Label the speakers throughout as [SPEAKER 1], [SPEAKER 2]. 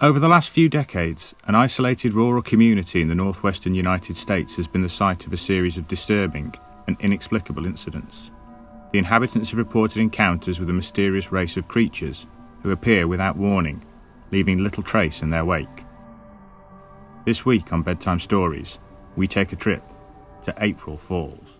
[SPEAKER 1] Over the last few decades, an isolated rural community in the northwestern United States has been the site of a series of disturbing and inexplicable incidents. The inhabitants have reported encounters with a mysterious race of creatures who appear without warning, leaving little trace in their wake. This week on Bedtime Stories, we take a trip to April Falls.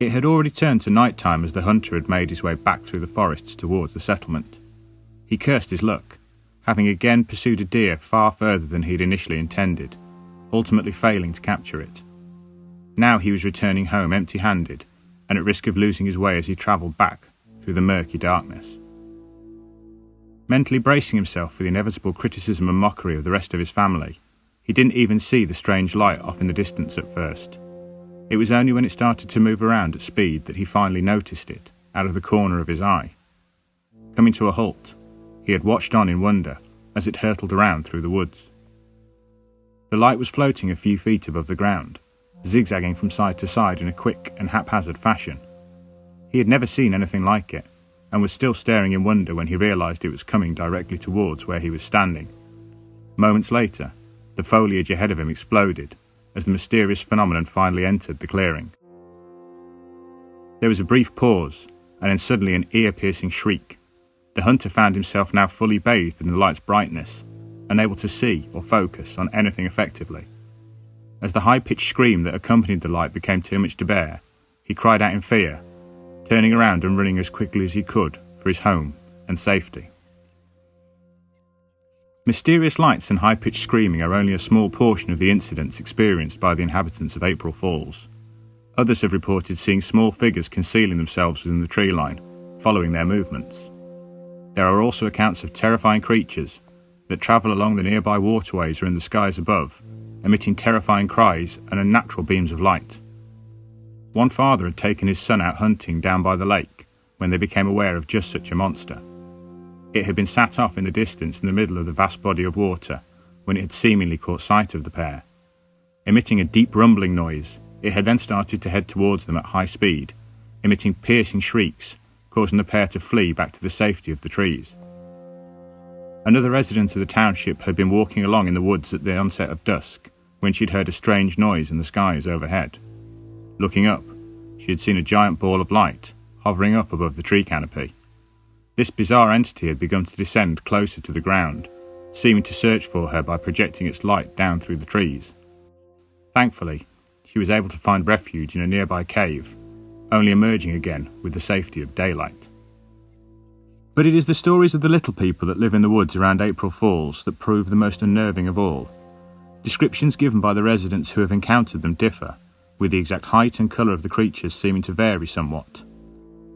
[SPEAKER 1] It had already turned to night time as the hunter had made his way back through the forests towards the settlement. He cursed his luck, having again pursued a deer far further than he had initially intended, ultimately failing to capture it. Now he was returning home empty-handed and at risk of losing his way as he travelled back through the murky darkness. Mentally bracing himself for the inevitable criticism and mockery of the rest of his family, he didn't even see the strange light off in the distance at first. It was only when it started to move around at speed that he finally noticed it, out of the corner of his eye. Coming to a halt, he had watched on in wonder as it hurtled around through the woods. The light was floating a few feet above the ground, zigzagging from side to side in a quick and haphazard fashion. He had never seen anything like it, and was still staring in wonder when he realised it was coming directly towards where he was standing. Moments later, the foliage ahead of him exploded, as the mysterious phenomenon finally entered the clearing. There was a brief pause, and then suddenly an ear-piercing shriek. The hunter found himself now fully bathed in the light's brightness, unable to see or focus on anything effectively. As the high-pitched scream that accompanied the light became too much to bear, he cried out in fear, turning around and running as quickly as he could for his home and safety. Mysterious lights and high-pitched screaming are only a small portion of the incidents experienced by the inhabitants of April Falls. Others have reported seeing small figures concealing themselves within the tree line, following their movements. There are also accounts of terrifying creatures that travel along the nearby waterways or in the skies above, emitting terrifying cries and unnatural beams of light. One father had taken his son out hunting down by the lake when they became aware of just such a monster. It had been sat off in the distance in the middle of the vast body of water when it had seemingly caught sight of the pair. Emitting a deep rumbling noise, it had then started to head towards them at high speed, emitting piercing shrieks, causing the pair to flee back to the safety of the trees. Another resident of the township had been walking along in the woods at the onset of dusk when she'd heard a strange noise in the skies overhead. Looking up, she had seen a giant ball of light hovering up above the tree canopy. This bizarre entity had begun to descend closer to the ground, seeming to search for her by projecting its light down through the trees. Thankfully, she was able to find refuge in a nearby cave, only emerging again with the safety of daylight. But it is the stories of the little people that live in the woods around April Falls that prove the most unnerving of all. Descriptions given by the residents who have encountered them differ, with the exact height and colour of the creatures seeming to vary somewhat.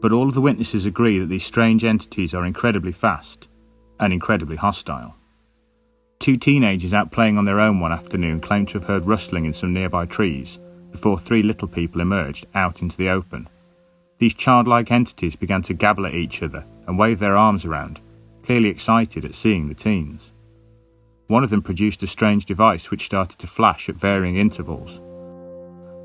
[SPEAKER 1] But all of the witnesses agree that these strange entities are incredibly fast and incredibly hostile. Two teenagers out playing on their own one afternoon claimed to have heard rustling in some nearby trees before three little people emerged out into the open. These childlike entities began to gabble at each other and wave their arms around, clearly excited at seeing the teens. One of them produced a strange device which started to flash at varying intervals.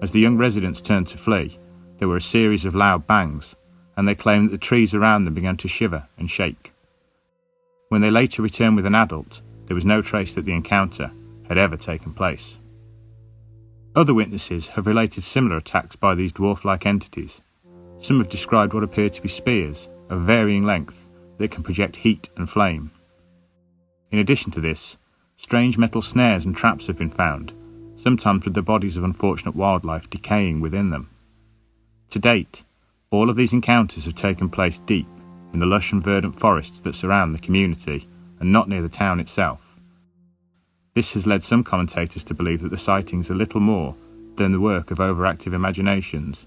[SPEAKER 1] As the young residents turned to flee, there were a series of loud bangs, and they claimed that the trees around them began to shiver and shake. When they later returned with an adult, there was no trace that the encounter had ever taken place. Other witnesses have related similar attacks by these dwarf-like entities. Some have described what appear to be spears of varying length that can project heat and flame. In addition to this, strange metal snares and traps have been found, sometimes with the bodies of unfortunate wildlife decaying within them. To date, all of these encounters have taken place deep in the lush and verdant forests that surround the community and not near the town itself. This has led some commentators to believe that the sightings are little more than the work of overactive imaginations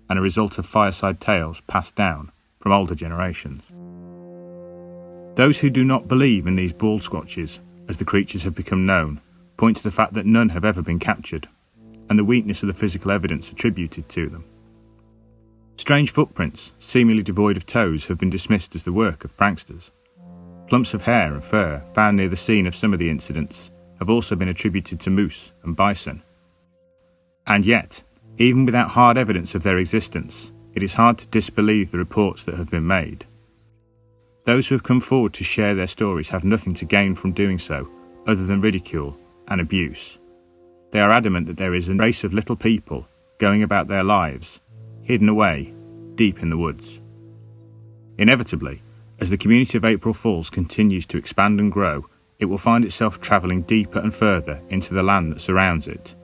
[SPEAKER 1] and a result of fireside tales passed down from older generations. Those who do not believe in these bald squatches, as the creatures have become known, point to the fact that none have ever been captured, and the weakness of the physical evidence attributed to them. Strange footprints, seemingly devoid of toes, have been dismissed as the work of pranksters. Clumps of hair and fur found near the scene of some of the incidents have also been attributed to moose and bison. And yet, even without hard evidence of their existence, it is hard to disbelieve the reports that have been made. Those who have come forward to share their stories have nothing to gain from doing so other than ridicule and abuse. They are adamant that there is a race of little people going about their lives, hidden away deep in the woods. Inevitably, as the community of April Falls continues to expand and grow, it will find itself travelling deeper and further into the land that surrounds it,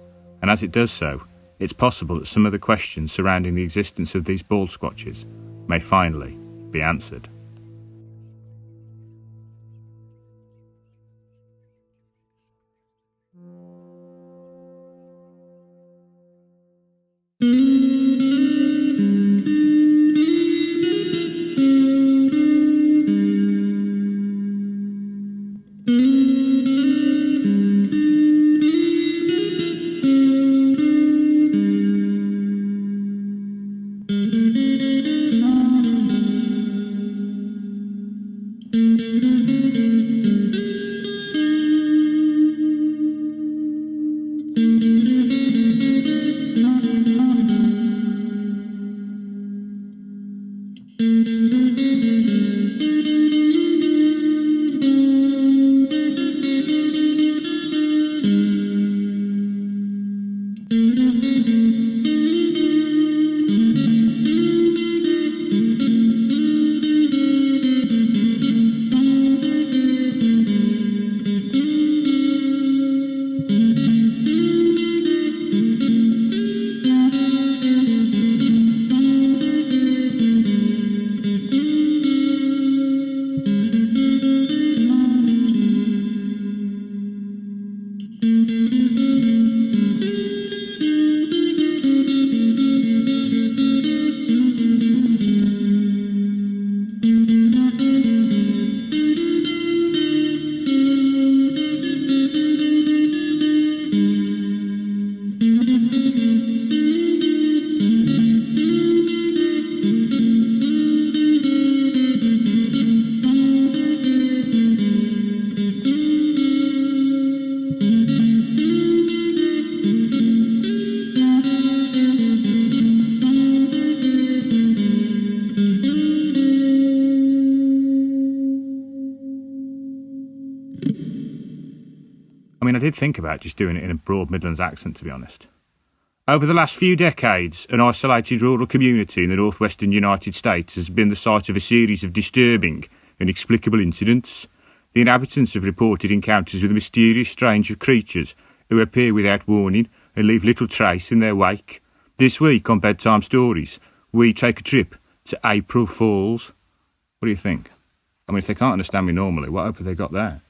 [SPEAKER 1] and as it does so, it's possible that some of the questions surrounding the existence of these bald squatches may finally be answered. I did think about just doing it in a broad Midlands accent, to be honest. Over the last few decades, an isolated rural community in the northwestern United States has been the site of a series of disturbing, inexplicable incidents. The inhabitants have reported encounters with a mysterious strange of creatures who appear without warning and leave little trace in their wake. This week on Bedtime Stories, we take a trip to April Falls. What do you think? I mean, if they can't understand me normally, what hope have they got there?